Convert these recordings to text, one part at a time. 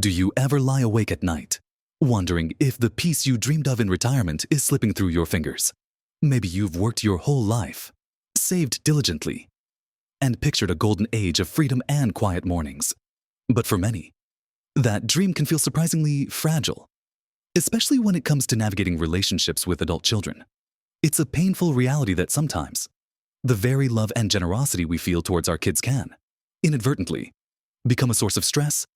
Do you ever lie awake at night, wondering if the peace you dreamed of in retirement is slipping through your fingers? Maybe you've worked your whole life, saved diligently, and pictured a golden age of freedom and quiet mornings. But for many, that dream can feel surprisingly fragile, especially when it comes to navigating relationships with adult children. It's a painful reality that sometimes the very love and generosity we feel towards our kids can, inadvertently, become a source of stress,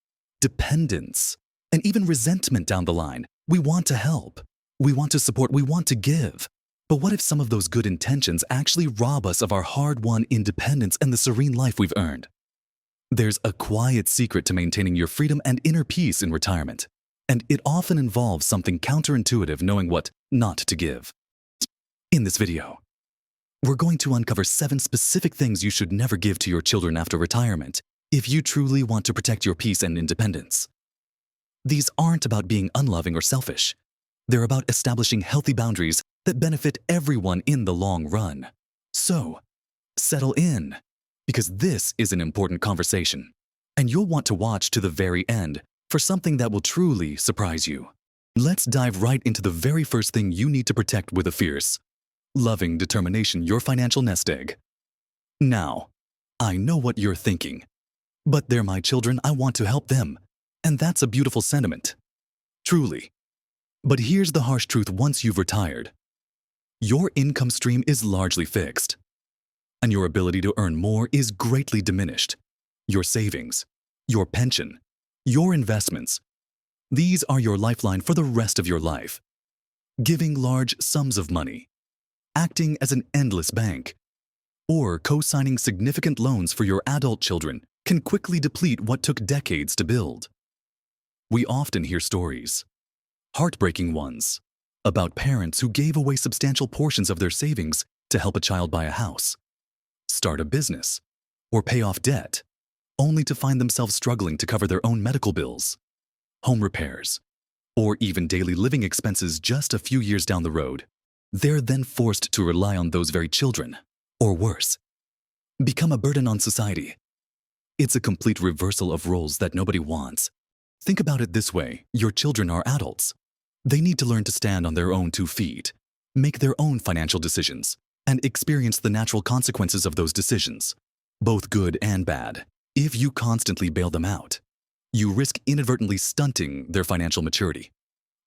dependence, and even resentment down the line. We want to help, we want to support, we want to give. But what if some of those good intentions actually rob us of our hard-won independence and the serene life we've earned? There's a quiet secret to maintaining your freedom and inner peace in retirement, and it often involves something counterintuitive: knowing what not to give. In this video, we're going to uncover 7 specific things you should never give to your children after retirement if you truly want to protect your peace and independence. These aren't about being unloving or selfish. They're about establishing healthy boundaries that benefit everyone in the long run. So, settle in, because this is an important conversation, and you'll want to watch to the very end for something that will truly surprise you. Let's dive right into the very first thing you need to protect with a fierce, loving determination: your financial nest egg. Now, I know what you're thinking, but they're my children, I want to help them, and that's a beautiful sentiment. Truly. But here's the harsh truth: once you've retired, your income stream is largely fixed, and your ability to earn more is greatly diminished. Your savings, your pension, your investments, these are your lifeline for the rest of your life. Giving large sums of money, acting as an endless bank, or co-signing significant loans for your adult children can quickly deplete what took decades to build. We often hear stories, heartbreaking ones, about parents who gave away substantial portions of their savings to help a child buy a house, start a business, or pay off debt, only to find themselves struggling to cover their own medical bills, home repairs, or even daily living expenses just a few years down the road. They're then forced to rely on those very children, or worse, become a burden on society. It's a complete reversal of roles that nobody wants. Think about it this way: your children are adults. They need to learn to stand on their own 2 feet, make their own financial decisions, and experience the natural consequences of those decisions, both good and bad. If you constantly bail them out, you risk inadvertently stunting their financial maturity.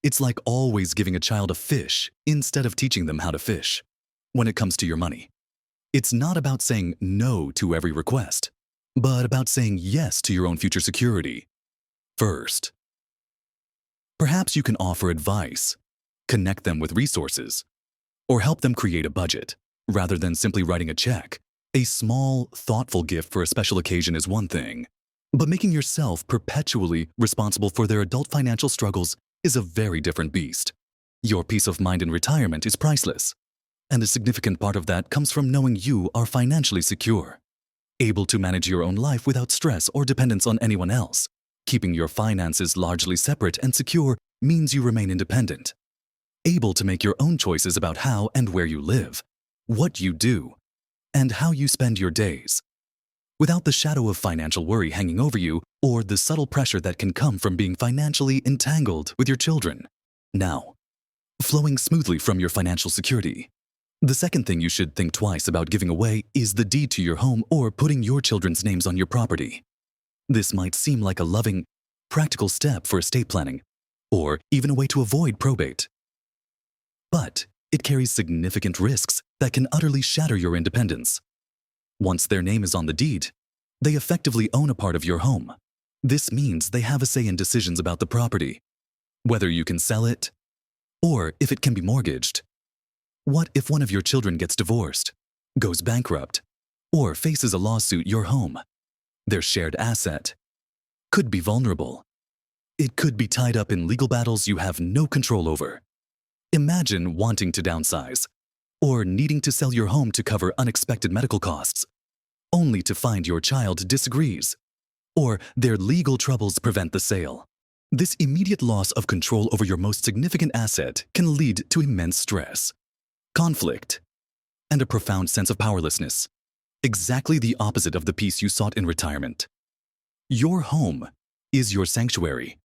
It's like always giving a child a fish instead of teaching them how to fish. When it comes to your money, it's not about saying no to every request, but about saying yes to your own future security first. Perhaps you can offer advice, connect them with resources, or help them create a budget, rather than simply writing a check. A small, thoughtful gift for a special occasion is one thing, but making yourself perpetually responsible for their adult financial struggles is a very different beast. Your peace of mind in retirement is priceless, and a significant part of that comes from knowing you are financially secure, able to manage your own life without stress or dependence on anyone else. Keeping your finances largely separate and secure means you remain independent, able to make your own choices about how and where you live, what you do, and how you spend your days, without the shadow of financial worry hanging over you or the subtle pressure that can come from being financially entangled with your children. Now, flowing smoothly from your financial security. The second thing you should think twice about giving away is the deed to your home or putting your children's names on your property. This might seem like a loving, practical step for estate planning, or even a way to avoid probate. But it carries significant risks that can utterly shatter your independence. Once their name is on the deed, they effectively own a part of your home. This means they have a say in decisions about the property, whether you can sell it, or if it can be mortgaged. What if one of your children gets divorced, goes bankrupt, or faces a lawsuit? Your home, their shared asset, could be vulnerable. It could be tied up in legal battles you have no control over. Imagine wanting to downsize, or needing to sell your home to cover unexpected medical costs, only to find your child disagrees, or their legal troubles prevent the sale. This immediate loss of control over your most significant asset can lead to immense stress, conflict, and a profound sense of powerlessness. Exactly the opposite of the peace you sought in retirement. Your home is your sanctuary,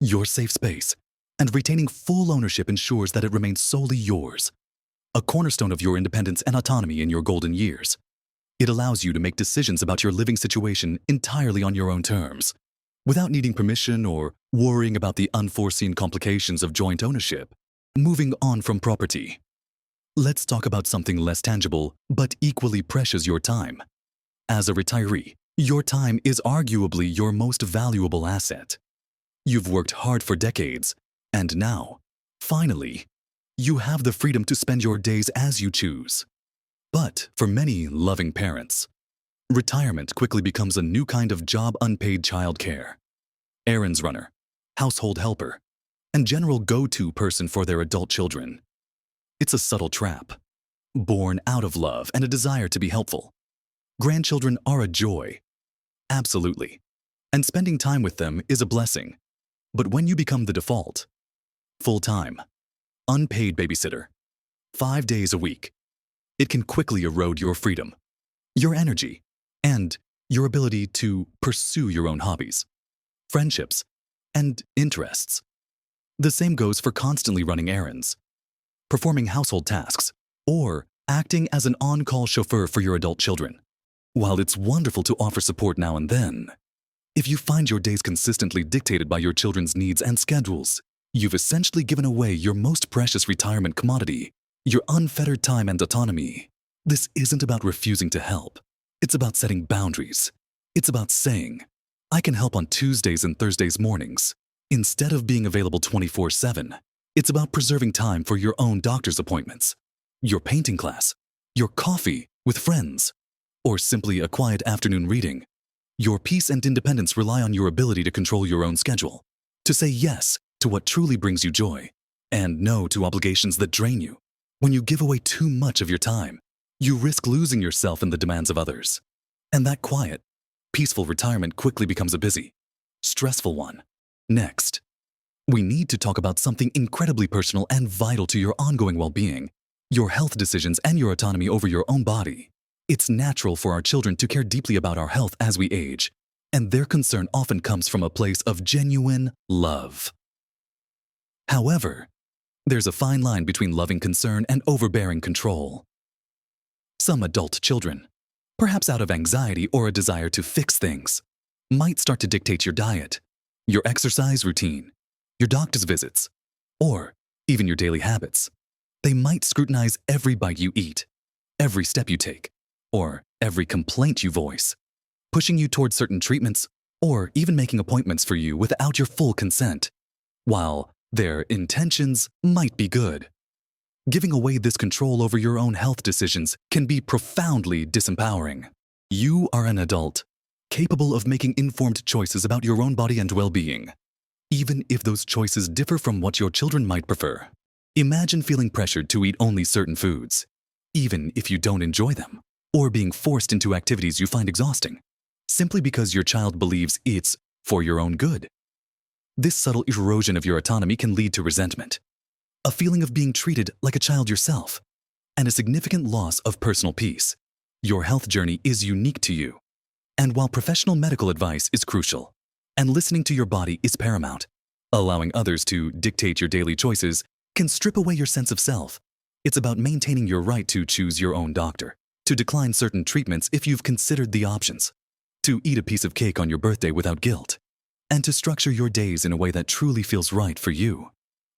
your safe space, and retaining full ownership ensures that it remains solely yours, a cornerstone of your independence and autonomy in your golden years. It allows you to make decisions about your living situation entirely on your own terms, without needing permission or worrying about the unforeseen complications of joint ownership. Moving on from property, let's talk about something less tangible but equally precious: your time. As a retiree, your time is arguably your most valuable asset. You've worked hard for decades, and now, finally, you have the freedom to spend your days as you choose. But for many loving parents, retirement quickly becomes a new kind of job: unpaid childcare, errands runner, household helper, and general go-to person for their adult children. It's a subtle trap, born out of love and a desire to be helpful. Grandchildren are a joy, absolutely, and spending time with them is a blessing. But when you become the default, full-time, unpaid babysitter, 5 days a week, it can quickly erode your freedom, your energy, and your ability to pursue your own hobbies, friendships, and interests. The same goes for constantly running errands, performing household tasks, or acting as an on-call chauffeur for your adult children. While it's wonderful to offer support now and then, if you find your days consistently dictated by your children's needs and schedules, you've essentially given away your most precious retirement commodity: your unfettered time and autonomy. This isn't about refusing to help. It's about setting boundaries. It's about saying, I can help on Tuesdays and Thursdays mornings, instead of being available 24/7. It's about preserving time for your own doctor's appointments, your painting class, your coffee with friends, or simply a quiet afternoon reading. Your peace and independence rely on your ability to control your own schedule, to say yes to what truly brings you joy, and no to obligations that drain you. When you give away too much of your time, you risk losing yourself in the demands of others. And that quiet, peaceful retirement quickly becomes a busy, stressful one. Next, we need to talk about something incredibly personal and vital to your ongoing well-being: your health decisions and your autonomy over your own body. It's natural for our children to care deeply about our health as we age, and their concern often comes from a place of genuine love. However, there's a fine line between loving concern and overbearing control. Some adult children, perhaps out of anxiety or a desire to fix things, might start to dictate your diet, your exercise routine, your doctor's visits, or even your daily habits. They might scrutinize every bite you eat, every step you take, or every complaint you voice, pushing you toward certain treatments or even making appointments for you without your full consent, while their intentions might be good. Giving away this control over your own health decisions can be profoundly disempowering. You are an adult, capable of making informed choices about your own body and well-being, even if those choices differ from what your children might prefer. Imagine feeling pressured to eat only certain foods, even if you don't enjoy them, or being forced into activities you find exhausting, simply because your child believes it's for your own good. This subtle erosion of your autonomy can lead to resentment, a feeling of being treated like a child yourself, and a significant loss of personal peace. Your health journey is unique to you, and while professional medical advice is crucial, and listening to your body is paramount, allowing others to dictate your daily choices can strip away your sense of self. It's about maintaining your right to choose your own doctor, to decline certain treatments if you've considered the options, to eat a piece of cake on your birthday without guilt, and to structure your days in a way that truly feels right for you.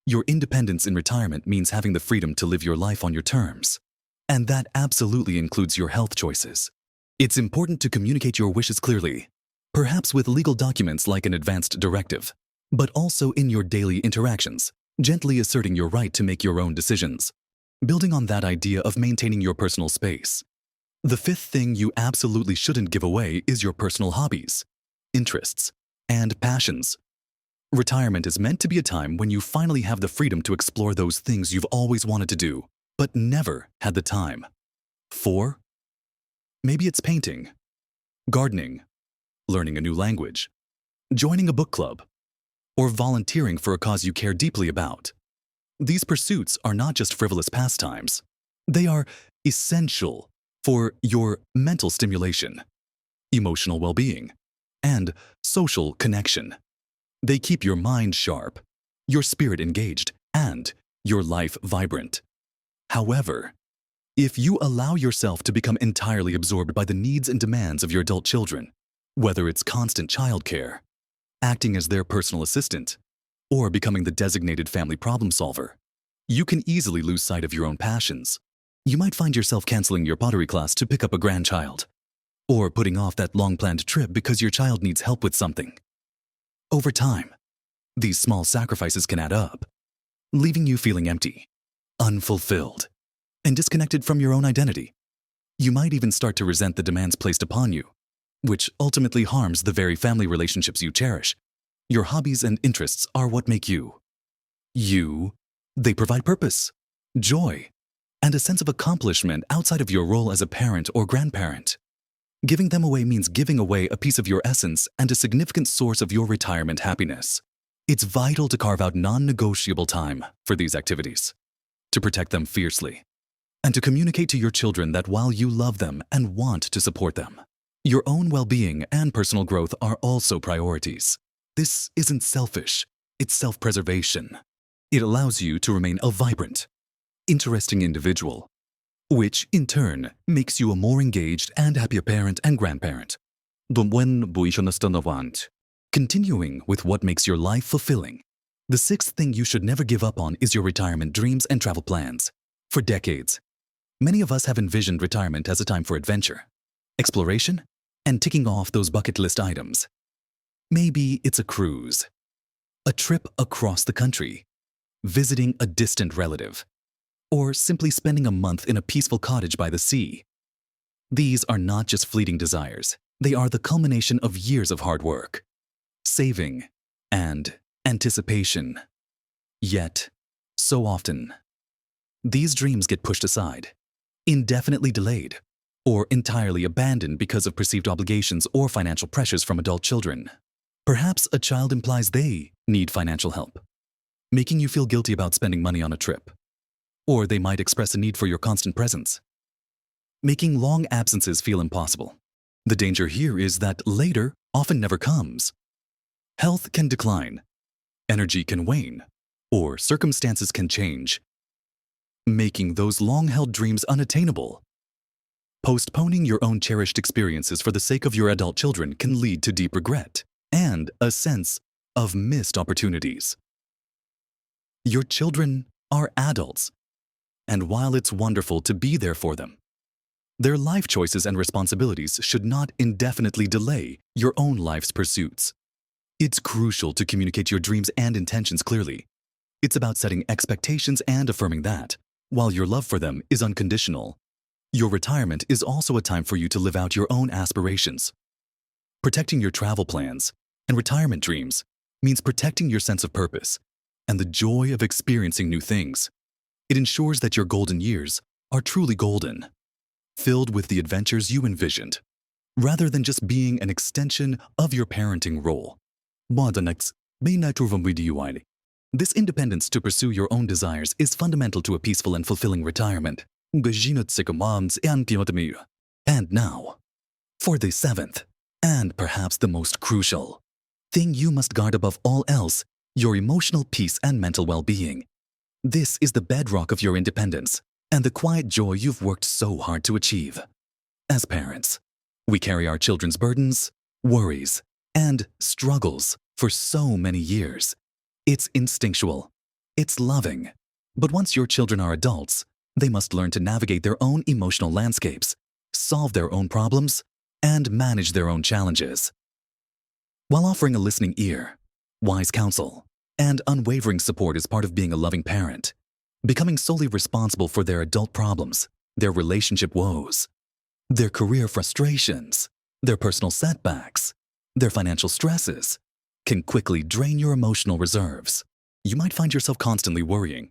Your independence in retirement means having the freedom to live your life on your terms, and that absolutely includes your health choices. It's important to communicate your wishes clearly, perhaps with legal documents like an advanced directive, but also in your daily interactions, gently asserting your right to make your own decisions. Building on that idea of maintaining your personal space, the fifth thing you absolutely shouldn't give away is your personal hobbies, interests, and passions. Retirement is meant to be a time when you finally have the freedom to explore those things you've always wanted to do, but never had the time for. Maybe it's painting, gardening, learning a new language, joining a book club, or volunteering for a cause you care deeply about. These pursuits are not just frivolous pastimes. They are essential for your mental stimulation, emotional well-being, and social connection. They keep your mind sharp, your spirit engaged, and your life vibrant. However, if you allow yourself to become entirely absorbed by the needs and demands of your adult children, whether it's constant childcare, acting as their personal assistant, or becoming the designated family problem solver, you can easily lose sight of your own passions. You might find yourself canceling your pottery class to pick up a grandchild, or putting off that long-planned trip because your child needs help with something. Over time, these small sacrifices can add up, leaving you feeling empty, unfulfilled, and disconnected from your own identity. You might even start to resent the demands placed upon you, which ultimately harms the very family relationships you cherish. Your hobbies and interests are what make you. They provide purpose, joy, and a sense of accomplishment outside of your role as a parent or grandparent. Giving them away means giving away a piece of your essence and a significant source of your retirement happiness. It's vital to carve out non-negotiable time for these activities, to protect them fiercely, and to communicate to your children that while you love them and want to support them, your own well-being and personal growth are also priorities. This isn't selfish, it's self-preservation. It allows you to remain a vibrant, interesting individual, which in turn makes you a more engaged and happier parent and grandparent. Continuing with what makes your life fulfilling, the sixth thing you should never give up on is your retirement dreams and travel plans. For decades, many of us have envisioned retirement as a time for adventure, exploration, and ticking off those bucket list items. Maybe it's a cruise, a trip across the country, visiting a distant relative, or simply spending a month in a peaceful cottage by the sea. These are not just fleeting desires. They are the culmination of years of hard work, saving, and anticipation. Yet, so often, these dreams get pushed aside, indefinitely delayed, or entirely abandoned because of perceived obligations or financial pressures from adult children. Perhaps a child implies they need financial help, making you feel guilty about spending money on a trip. Or they might express a need for your constant presence, making long absences feel impossible. The danger here is that later often never comes. Health can decline, energy can wane, or circumstances can change, making those long-held dreams unattainable. Postponing your own cherished experiences for the sake of your adult children can lead to deep regret and a sense of missed opportunities. Your children are adults, and while it's wonderful to be there for them, their life choices and responsibilities should not indefinitely delay your own life's pursuits. It's crucial to communicate your dreams and intentions clearly. It's about setting expectations and affirming that, while your love for them is unconditional, your retirement is also a time for you to live out your own aspirations. Protecting your travel plans and retirement dreams means protecting your sense of purpose and the joy of experiencing new things. It ensures that your golden years are truly golden, filled with the adventures you envisioned, rather than just being an extension of your parenting role. This independence to pursue your own desires is fundamental to a peaceful and fulfilling retirement. And now, for the seventh, and perhaps the most crucial thing you must guard above all else, your emotional peace and mental well-being. This is the bedrock of your independence and the quiet joy you've worked so hard to achieve. As parents, we carry our children's burdens, worries, and struggles for so many years. It's instinctual, it's loving, but once your children are adults, they must learn to navigate their own emotional landscapes, solve their own problems, and manage their own challenges. While offering a listening ear, wise counsel, and unwavering support is part of being a loving parent, becoming solely responsible for their adult problems, their relationship woes, their career frustrations, their personal setbacks, their financial stresses, can quickly drain your emotional reserves. You might find yourself constantly worrying,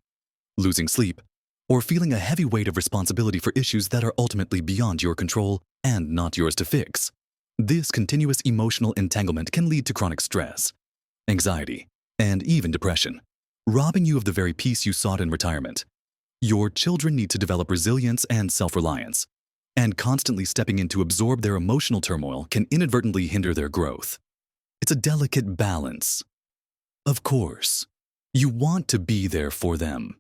losing sleep, or feeling a heavy weight of responsibility for issues that are ultimately beyond your control and not yours to fix. This continuous emotional entanglement can lead to chronic stress, anxiety, and even depression, robbing you of the very peace you sought in retirement. Your children need to develop resilience and self-reliance, and constantly stepping in to absorb their emotional turmoil can inadvertently hinder their growth. It's a delicate balance, Of course, you want to be there for them,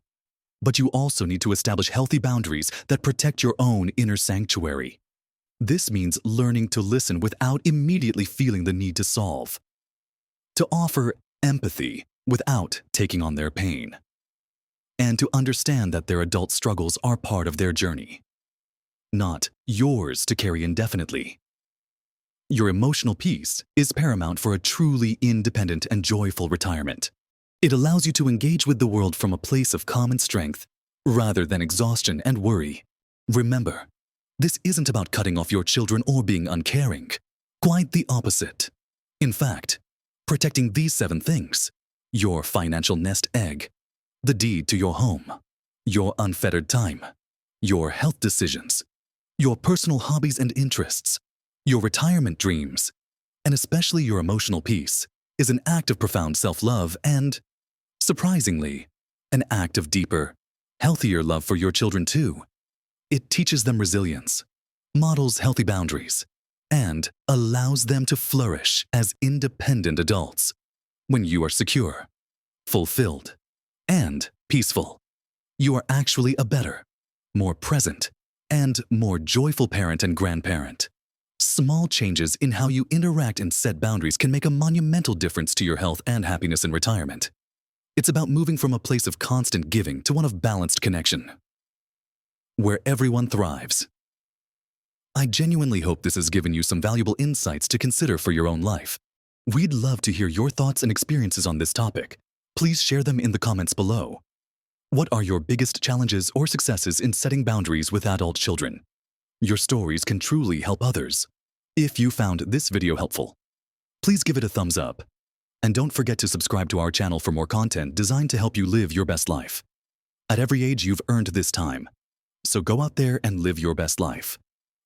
but you also need to establish healthy boundaries that protect your own inner sanctuary. This means learning to listen without immediately feeling the need to solve, to offer empathy without taking on their pain, and to understand that their adult struggles are part of their journey, not yours to carry indefinitely. Your emotional peace is paramount for a truly independent and joyful retirement. It allows you to engage with the world from a place of calm and strength, rather than exhaustion and worry. Remember, this isn't about cutting off your children or being uncaring. Quite the opposite. In fact, protecting these 7 things: your financial nest egg, the deed to your home, your unfettered time, your health decisions, your personal hobbies and interests, your retirement dreams, and especially your emotional peace, is an act of profound self-love and, surprisingly, an act of deeper, healthier love for your children too. It teaches them resilience, models healthy boundaries, and allows them to flourish as independent adults. When you are secure, fulfilled, and peaceful, you are actually a better, more present, and more joyful parent and grandparent. Small changes in how you interact and set boundaries can make a monumental difference to your health and happiness in retirement. It's about moving from a place of constant giving to one of balanced connection, where everyone thrives. I genuinely hope this has given you some valuable insights to consider for your own life. We'd love to hear your thoughts and experiences on this topic. Please share them in the comments below. What are your biggest challenges or successes in setting boundaries with adult children? Your stories can truly help others. If you found this video helpful, please give it a thumbs up. And don't forget to subscribe to our channel for more content designed to help you live your best life. At every age, you've earned this time. So go out there and live your best life,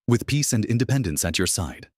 with peace and independence at your side.